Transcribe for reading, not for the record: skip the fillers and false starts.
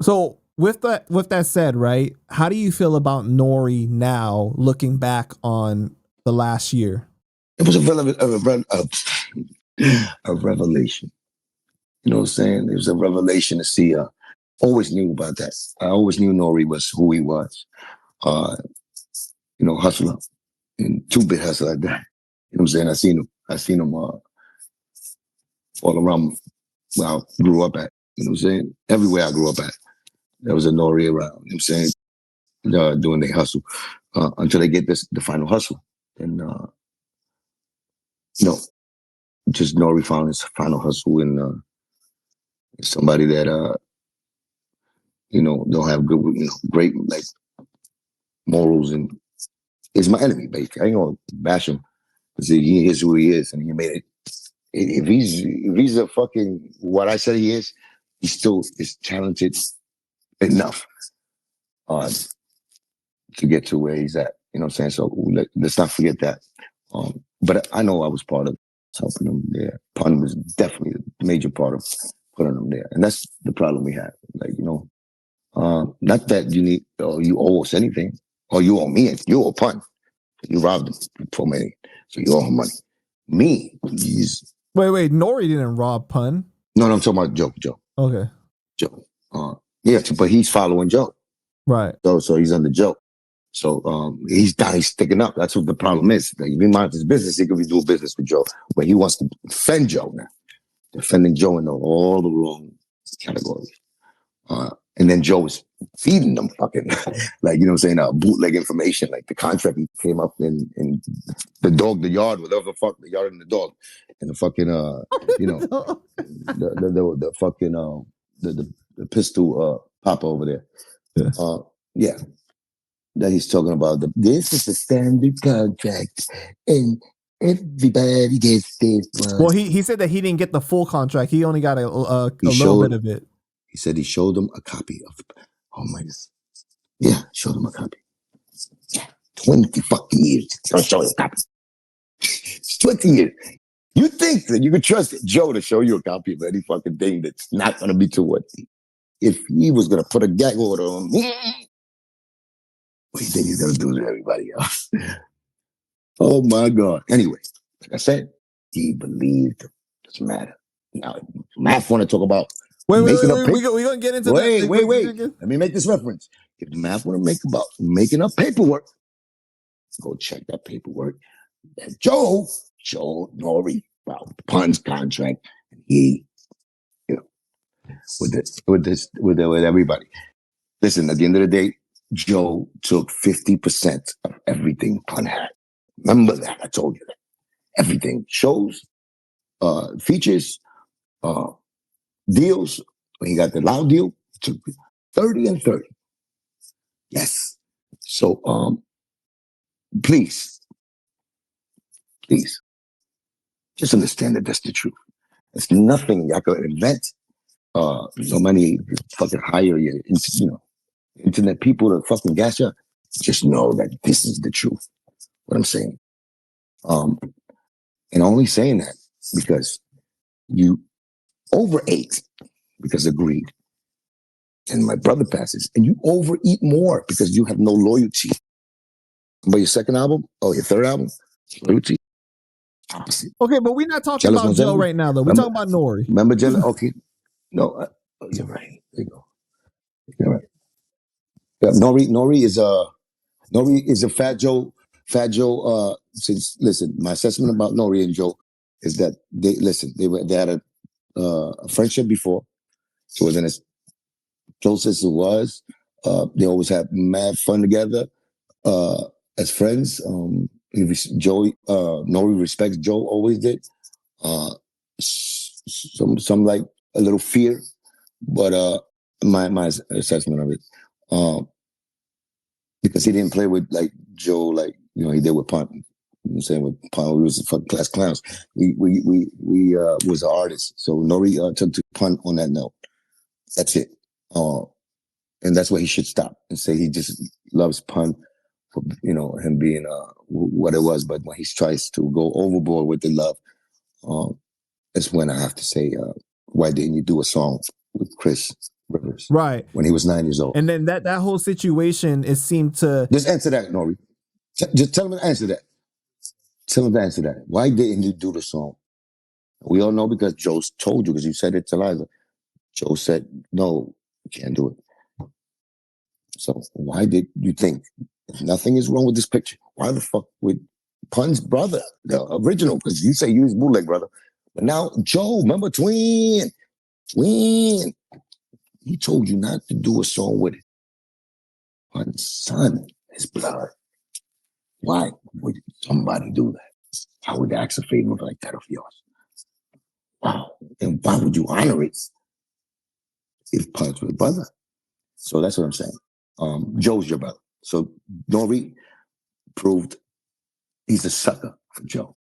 So with that said, right? How do you feel about NORE now, looking back on the last year? It was a revelation. You know what I'm saying? It was a revelation to see. Always knew about that. I always knew NORE was who he was. Hustler and 2-bit hustler like that. You know what I'm saying? I seen him all around where I grew up at. You know what I'm saying? Everywhere I grew up at, there was a NORE around. You know what I'm saying? Doing their hustle until they get the final hustle. And just NORE found his final hustle in somebody that don't have good, great like morals, and is my enemy. Basically, I ain't gonna bash him because he is who he is, and he made it. If he's a fucking what I said he is, he still is talented enough to get to where he's at. You know what I'm saying? So let's not forget that. But I know I was part of helping him there. PANDA was definitely a major part of putting him there, and that's the problem we have. Like not that you owe us anything, or you owe me. You owe PANDA. You robbed him for money, so you owe him money. Me, wait. NORE didn't rob Pun. No, I'm talking about Joe. Okay. Joe. Yeah, but he's following Joe. Right. So he's under Joe. So he's sticking up. That's what the problem is. Like, if he minds his business, he could be doing business with Joe. But he wants to defend Joe now. Defending Joe in all the wrong categories. And then Joe was feeding them fucking, like, you know what I'm saying, bootleg information. Like the contract he came up in the yard, whatever the fuck, the yard and the dog. And the fucking, the fucking, the pistol papa over there. Yeah. That he's talking about this is a standard contract and everybody gets this one. Well, he said that he didn't get the full contract. He only got a little bit of it. He said he showed him a copy of. Oh my God! Yeah, showed him a copy. Yeah, 20 fucking years. Don't show him a copy. It's 20 years. You think that you could trust Joe to show you a copy of any fucking thing that's not going to be to what? If he was going to put a gag order on me, what do you think he's going to do to everybody else? Oh my God. Anyway, like I said, he believed. Doesn't matter. Now, Math want to talk about. We're going to get into that. Wait. Let me make this reference. If the Math want to make about making up paperwork, go check that paperwork. And Joe showed NORE about Pun's contract. And he, with everybody. Listen, at the end of the day, Joe took 50% of everything Pun had. Remember that. I told you that. Everything. Shows, features, deals. When he got the loud deal, took 30 and 30. Yes. So, please, just understand that that's the truth. It's nothing I could invent. So many fucking hire you, internet people to fucking gas you. Just know that this is the truth. What I'm saying. And only saying that because you overate because of greed. And my brother passes, and you overeat more because you have no loyalty. But your second album, your third album, loyalty, opposite. Okay, but we're not talking about Joe right now, though. We're talking about NORE. Remember Jelly? Okay. No, you're right. There you go. You're right. Yeah, NORE is a Fat Joe. Since listen, my assessment about NORE and Joe is that they had a friendship before. It wasn't as close as it was. They always had mad fun together as friends. NORE respects Joe, always did. Some like a little fear, but my assessment of it, because he didn't play with like Joe, like he did with Pun. You know what I'm saying? With Pun, we was fucking class clowns. We was an artist, so NORE took to Pun on that note. That's it. And that's where he should stop and say he just loves Pun for him being what it was. But when he tries to go overboard with the love, that's when I have to say why didn't you do a song with Chris Rivers? Right. When he was 9 years old. And then that whole situation, it seemed to just answer that, Nori. Just tell him to answer that. Tell him to answer that. Why didn't you do the song? We all know because Joe told you, because you said it to Liza. Joe said, no, you can't do it. So why did you think, if nothing is wrong with this picture, why the fuck would Pun's brother, the original, because you say you was bootleg brother, but now Joe, remember Twin, he told you not to do a song with it. Pun's son, his blood. Why would somebody do that? Why would they ask a favor like that of yours? Wow. And why would you honor it if Pun's was brother? So that's what I'm saying. Joe's your brother. So Nori proved he's a sucker for Joe.